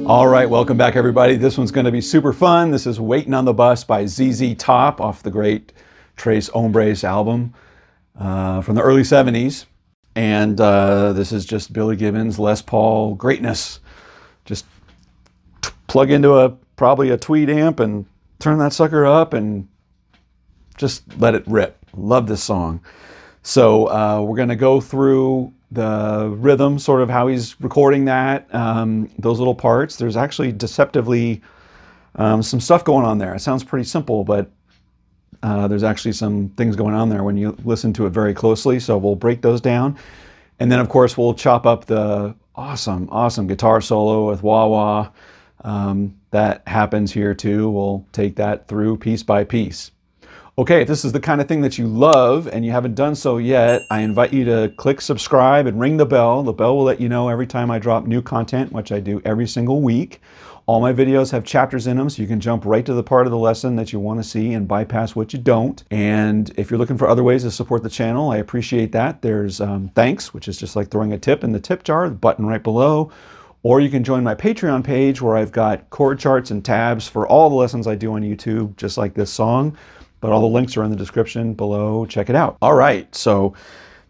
All right, welcome back everybody. This one's going to be super fun. This is Waitin' on the Bus by ZZ Top off the great Tres Hombres album from the early 70s. And this is just Billy Gibbons, Les Paul greatness. Just plug into probably a tweed amp and turn that sucker up and just let it rip. Love this song. So we're going to go through the rhythm, sort of how he's recording that, those little parts. There's actually deceptively some stuff going on there. It sounds pretty simple, but there's actually some things going on there when you listen to it very closely. So we'll break those down. And then, of course, we'll chop up the awesome guitar solo with wah-wah. That happens here too. We'll take that through piece by piece. Okay, if this is the kind of thing that you love and you haven't done so yet, I invite you to click subscribe and ring the bell. The bell will let you know every time I drop new content, which I do every single week. All my videos have chapters in them, so you can jump right to the part of the lesson that you want to see and bypass what you don't. And if you're looking for other ways to support the channel, I appreciate that. There's thanks, which is just like throwing a tip in the tip jar, the button right below. Or you can join my Patreon page where I've got chord charts and tabs for all the lessons I do on YouTube, just like this song. But all the links are in the description below. Check it out. All right, so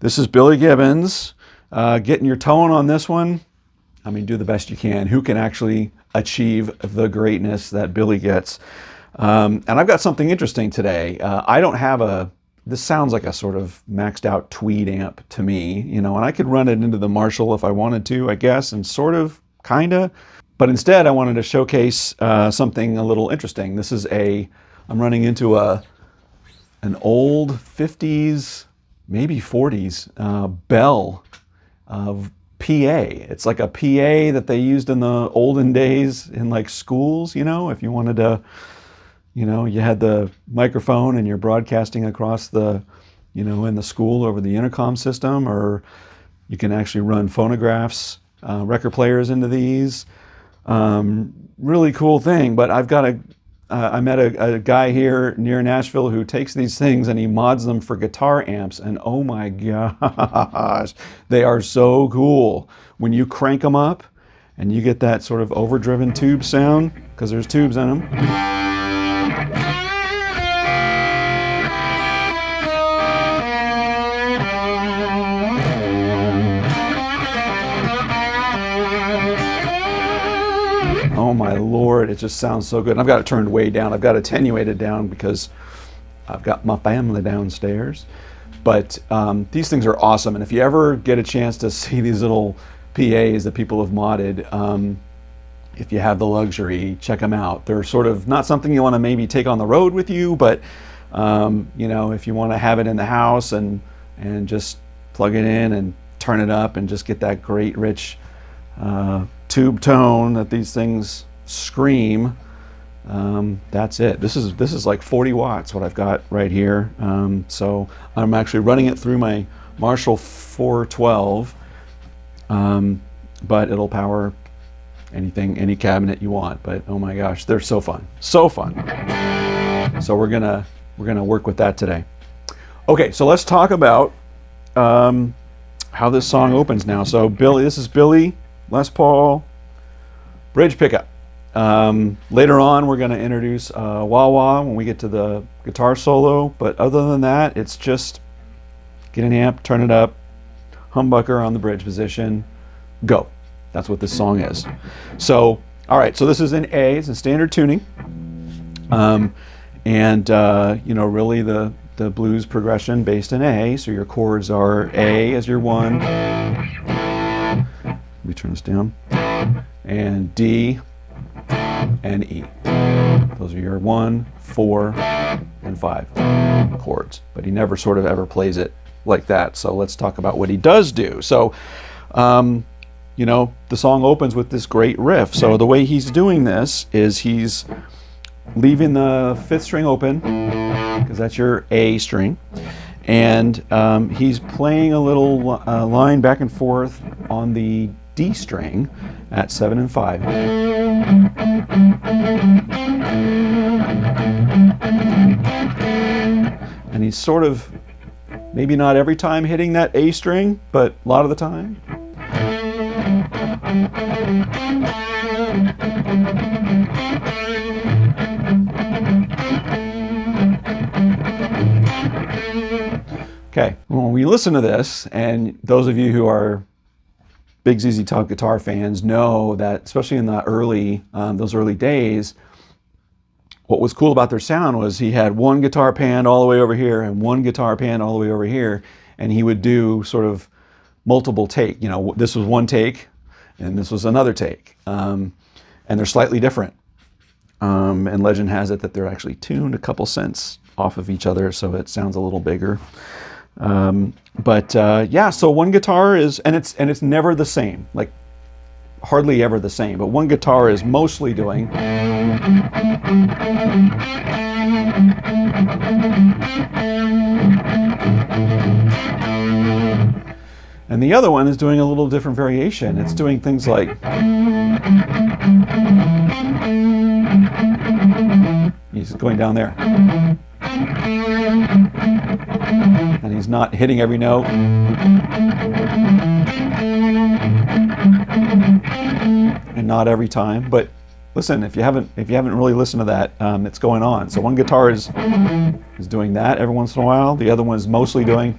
this is Billy Gibbons. Getting your tone on this one. I mean, do the best you can. Who can actually achieve the greatness that Billy gets? And I've got something interesting today. I don't have this sounds like a sort of maxed out tweed amp to me, you know, and I could run it into the Marshall if I wanted to, I guess, and sort of, kinda. But instead, I wanted to showcase something a little interesting. This is I'm running into an old 50s, maybe 40s bell of PA. It's like a PA that they used in the olden days in like schools, you know, if you wanted to, you know, you had the microphone and you're broadcasting across the, you know, in the school over the intercom system, or you can actually run phonographs, record players into these. Really cool thing, but I met a guy here near Nashville who takes these things and he mods them for guitar amps, and oh my gosh, they are so cool. When you crank them up and you get that sort of overdriven tube sound, because there's tubes in them. Oh my Lord, it just sounds so good. And I've got it turned way down. I've got it attenuated down because I've got my family downstairs. But these things are awesome. And if you ever get a chance to see these little PAs that people have modded, if you have the luxury, check them out. They're sort of not something you want to maybe take on the road with you, but you know, if you want to have it in the house and just plug it in and turn it up and just get that great rich tube tone that these things scream, that's it. This is like 40 watts what I've got right here. So I'm actually running it through my Marshall 412, but it'll power any cabinet you want. But oh my gosh, they're so fun, so fun. So we're gonna work with that today. Okay, so let's talk about how this song opens now. So this is Billy Les Paul bridge pickup. Later on, we're going to introduce wah-wah when we get to the guitar solo. But other than that, it's just get an amp, turn it up, humbucker on the bridge position, go. That's what this song is. So, all right, so this is in A. It's in standard tuning. You know, really the blues progression based in A. So your chords are A as your 1. Let me turn this down. And D and E. Those are your 1, 4, and 5 chords. But he never sort of ever plays it like that. So let's talk about what he does do. So, you know, the song opens with this great riff. So the way he's doing this is he's leaving the 5th string open, because that's your A string. And he's playing a little line back and forth on the D string at 7 and 5. And he's sort of, maybe not every time hitting that A string, but a lot of the time. when we listen to this, and those of you who are big ZZ Top guitar fans know that, especially in the those early days, what was cool about their sound was he had one guitar pan all the way over here and one guitar pan all the way over here, and he would do sort of multiple take. You know, this was one take, and this was another take, and they're slightly different. And legend has it that they're actually tuned a couple cents off of each other, so it sounds a little bigger. Yeah, so one guitar is, and it's never the same, like hardly ever the same, but one guitar is mostly doing, and the other one is doing a little different variation. It's doing things like, he's going down there, and he's not hitting every note. And not every time, but listen, if you haven't really listened to that, it's going on. So one guitar is doing that every once in a while. The other one is mostly doing.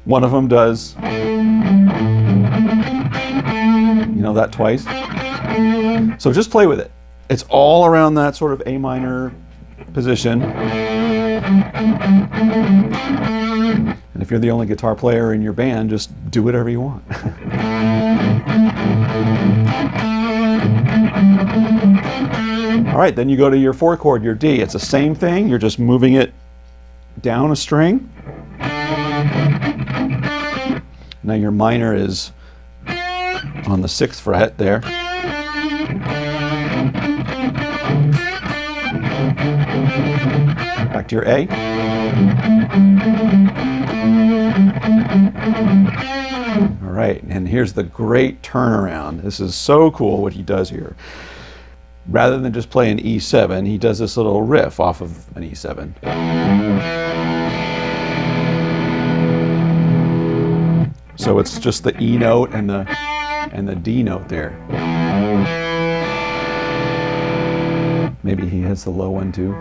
One of them does, that twice. So just play with it. It's all around that sort of A minor position. And if you're the only guitar player in your band, just do whatever you want. All right, then you go to your 4 chord, your D. It's the same thing. You're just moving it down a string. Now your minor is on the 6th fret there. Back to your A. All right, and here's the great turnaround. This is so cool what he does here. Rather than just play an E7, he does this little riff off of an E7. So it's just the E note and the D note there. Maybe he has the low one too.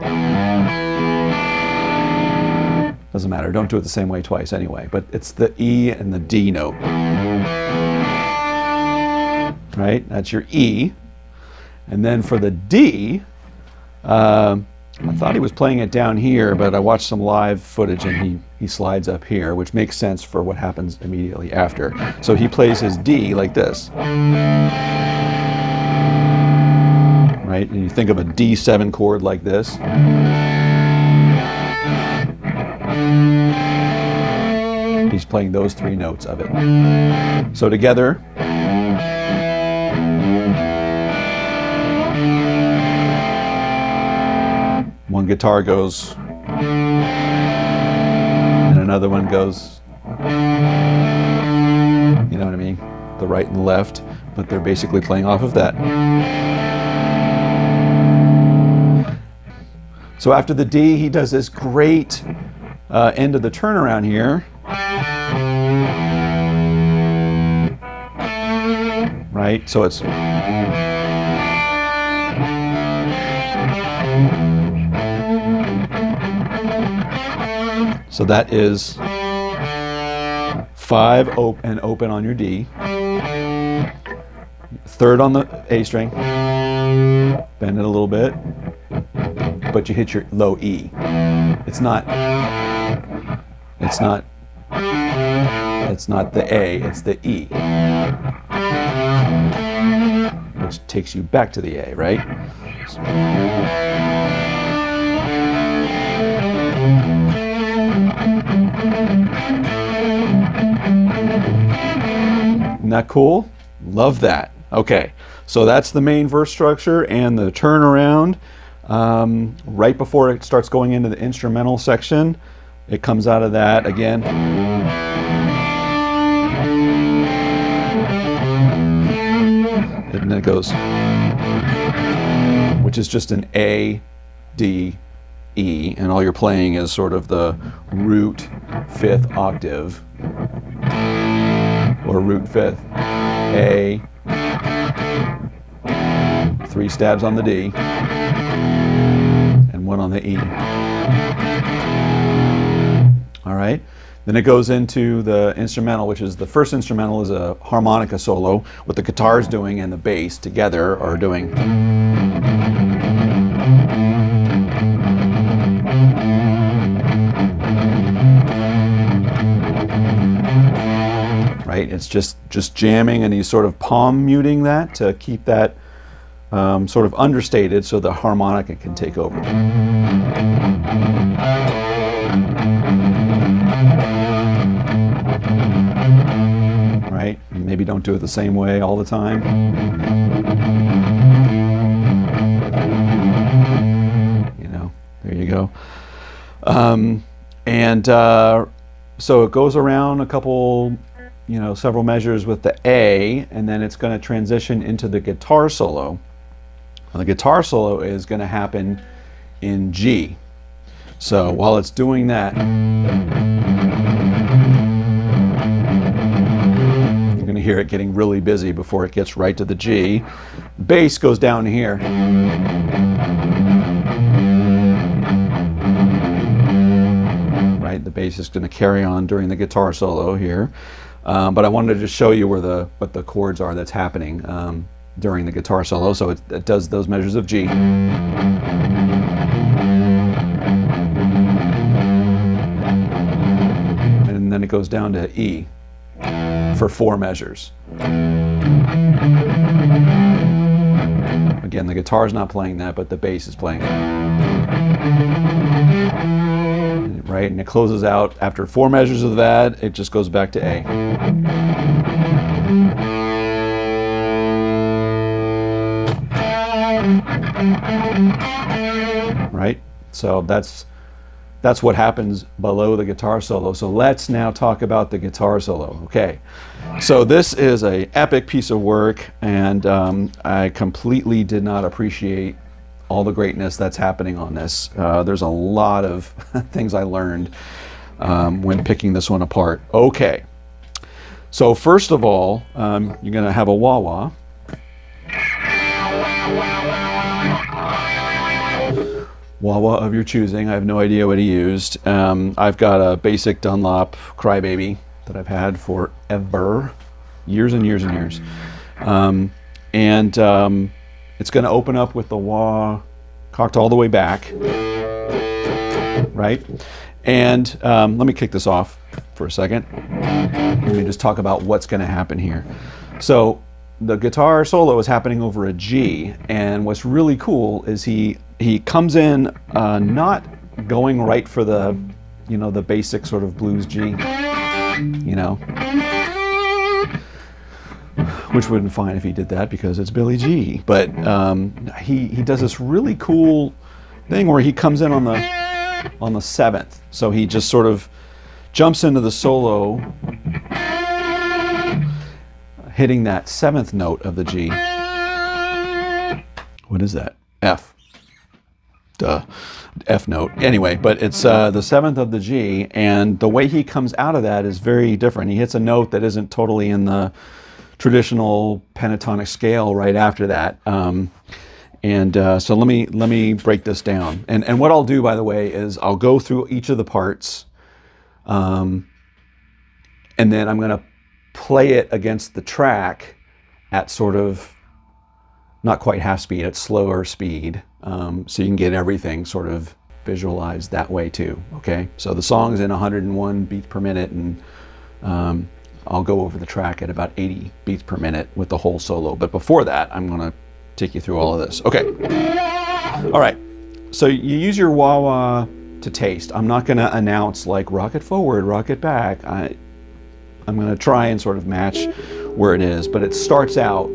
Doesn't matter, don't do it the same way twice anyway, but it's the E and the D note. Right, that's your E. And then for the D, I thought he was playing it down here, but I watched some live footage and he slides up here, which makes sense for what happens immediately after. So he plays his D like this. Right, and you think of a D7 chord like this. He's playing those 3 notes of it. So together, one guitar goes, and another one goes, you know what I mean? The right and the left, but they're basically playing off of that. So after the D, he does this great end of the turnaround here. Right, so it's so that is 5 and open on your D, 3rd on the A string, bend it a little bit, but you hit your low E. It's not the A, it's the E, which takes you back to the A, right? Isn't that cool? Love that. Okay, so that's the main verse structure and the turnaround. Right before it starts going into the instrumental section, it comes out of that again. And then it goes, which is just an A, D, E, and all you're playing is sort of the root 5th octave, or root 5th, A, 3 stabs on the D, and 1 on the E. All right, Then it goes into the instrumental, which is the first instrumental is a harmonica solo, what the guitar's doing and the bass together are doing. Right, it's just jamming, and he's sort of palm muting that to keep that sort of understated so the harmonica can take over. Right, maybe don't do it the same way all the time. You know, there you go. So it goes around a couple, several measures with the A, and then it's going to transition into the guitar solo. Now, the guitar solo is going to happen in G. So while it's doing that, you're going to hear it getting really busy before it gets right to the G. Bass goes down here. Right, the bass is going to carry on during the guitar solo here. But I wanted to just show you what the chords are that's happening during the guitar solo. So it does those measures of G. And then it goes down to E for 4 measures. Again, the guitar's not playing that, but the bass is playing it. Right, and it closes out after 4 measures of that. It just goes back to A. Right, so that's what happens below the guitar solo. So let's now talk about the guitar solo. Okay, so this is an epic piece of work, and I completely did not appreciate all the greatness that's happening on this. There's a lot of things I learned when picking this one apart. Okay, so first of all, you're going to have a wah-wah. Wah-wah of your choosing. I have no idea what he used. I've got a basic Dunlop Crybaby that I've had forever, years and years and years. It's going to open up with the wah cocked all the way back, right? And let me kick this off for a second. Let me just talk about what's going to happen here. So the guitar solo is happening over a G, and what's really cool is he comes in not going right for the the basic sort of blues G, which would have been fine if he did that because it's Billy G. But he does this really cool thing where he comes in on the 7th. So he just sort of jumps into the solo, hitting that 7th note of the G. What is that? F. Duh. F note. Anyway, but it's the 7th of the G, and the way he comes out of that is very different. He hits a note that isn't totally in the traditional pentatonic scale right after that. So let me break this down. And what I'll do, by the way, is I'll go through each of the parts, and then I'm going to play it against the track at sort of not quite half speed, at slower speed, so you can get everything sort of visualized that way too. Okay, so the song's in 101 beats per minute, and I'll go over the track at about 80 beats per minute with the whole solo. But before that, I'm going to take you through all of this. Okay. All right. So you use your wah-wah to taste. I'm not going to announce like rock it forward, rock it back. I'm going to try and sort of match where it is, but it starts out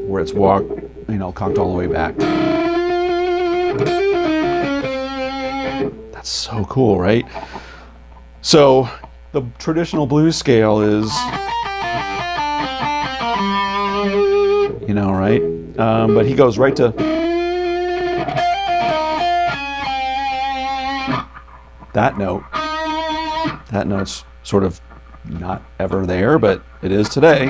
where it's cocked all the way back. That's so cool, right? So the traditional blues scale is, right? But he goes right to that note. That note's sort of not ever there, but it is today.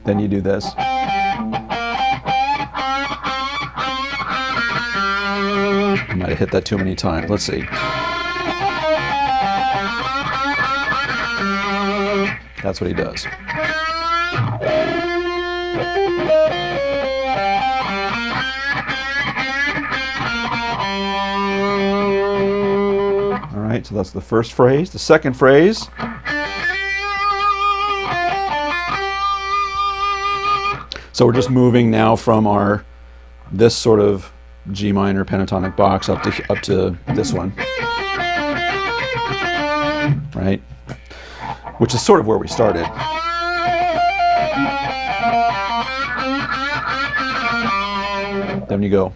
Then you do this. I might have hit that too many times. Let's see. That's what he does. All right, so that's the first phrase. The second phrase. So we're just moving now from this sort of G minor pentatonic box up to this one, right? Which is sort of where we started. Then you go.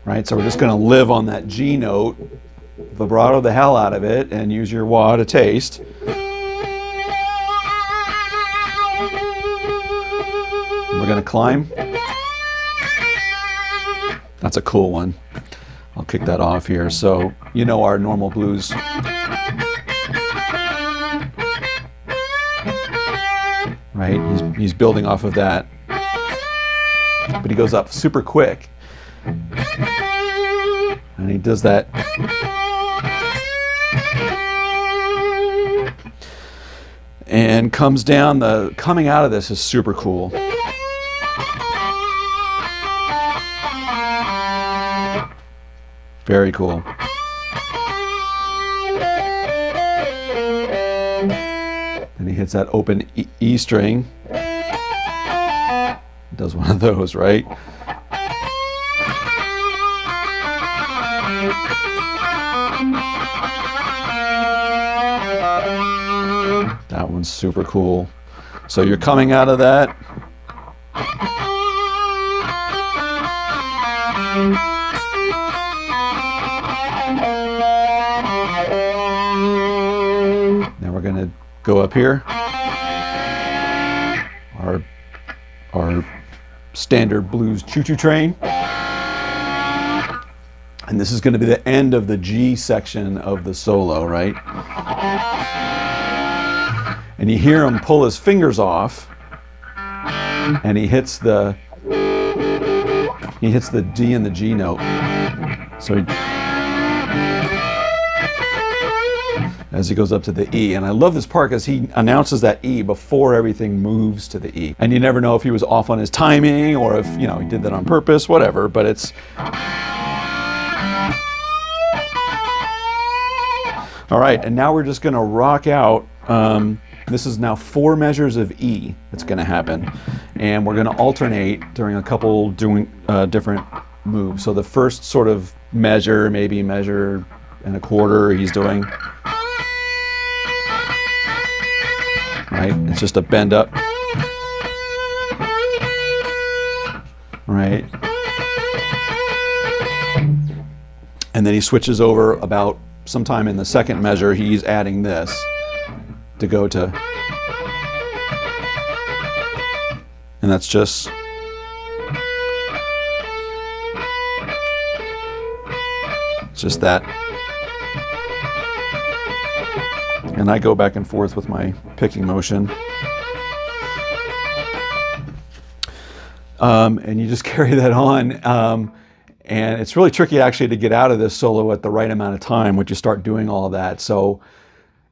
Right, so we're just going to live on that G note, vibrato the hell out of it, and use your wah to taste. We're going to climb. That's a cool one. I'll kick that off here. So, you know our normal blues. Right? He's building off of that. But he goes up super quick. And he does that. And comes down. The coming out of this is super cool. Very cool. And he hits that open E string. Does one of those, right? That one's super cool. So you're coming out of that. Now we're going to go up here. Our standard blues choo-choo train. And this is going to be the end of the G section of the solo, right? And you hear him pull his fingers off, and he hits the D and the G note. So as he goes up to the E, and I love this part because he announces that E before everything moves to the E. And you never know if he was off on his timing or if, you know, he did that on purpose, whatever, but it's... All right, and now we're just gonna rock out. This is now 4 measures of E that's gonna happen. And we're gonna alternate during a couple different moves. So the first sort of measure, maybe measure and a quarter he's doing. Right, it's just a bend up. Right. And then he switches over about sometime in the second measure, he's adding this to go to. And that's just that. And I go back and forth with my picking motion. And you just carry that on. And it's really tricky actually to get out of this solo at the right amount of time once you start doing all of that. So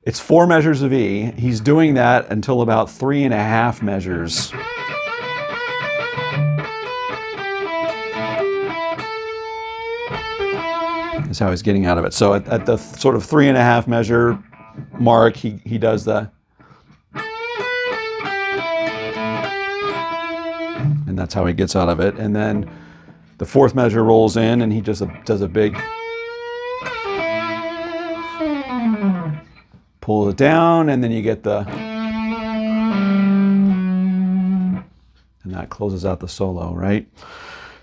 it's 4 measures of E. He's doing that until about 3.5 measures. Is how he's getting out of it. So at the sort of 3.5 measure mark, he does the, and that's how he gets out of it. And then the 4th measure rolls in, and he just does a big, pull it down, and then you get the, and that closes out the solo, right?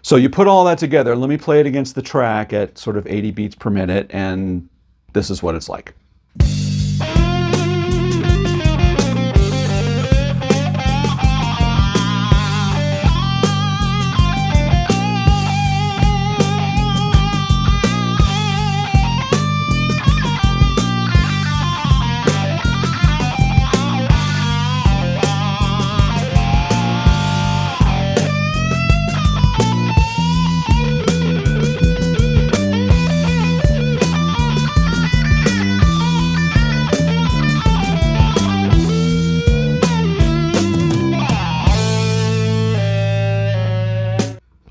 So you put all that together. Let me play it against the track at sort of 80 beats per minute, and this is what it's like.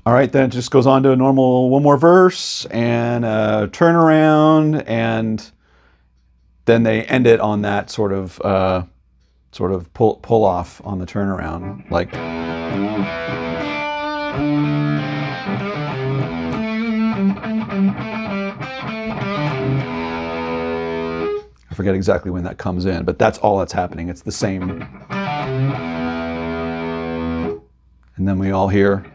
All right, then it just goes on to a normal one more verse and a turnaround, and then they end it on that sort of pull off on the turnaround, like. I forget exactly when that comes in, but that's all that's happening. It's the same. And then we all hear.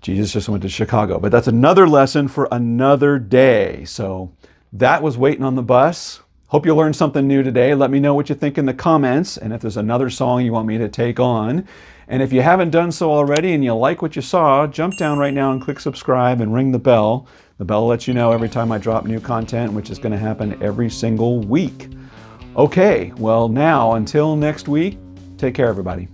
Jesus just went to Chicago. But that's another lesson for another day. So that was Waitin' on the Bus. Hope you learned something new today. Let me know what you think in the comments, and if there's another song you want me to take on. And if you haven't done so already and you like what you saw, jump down right now and click subscribe and ring the bell. The bell lets you know every time I drop new content, which is going to happen every single week. Okay, well now, until next week, take care everybody.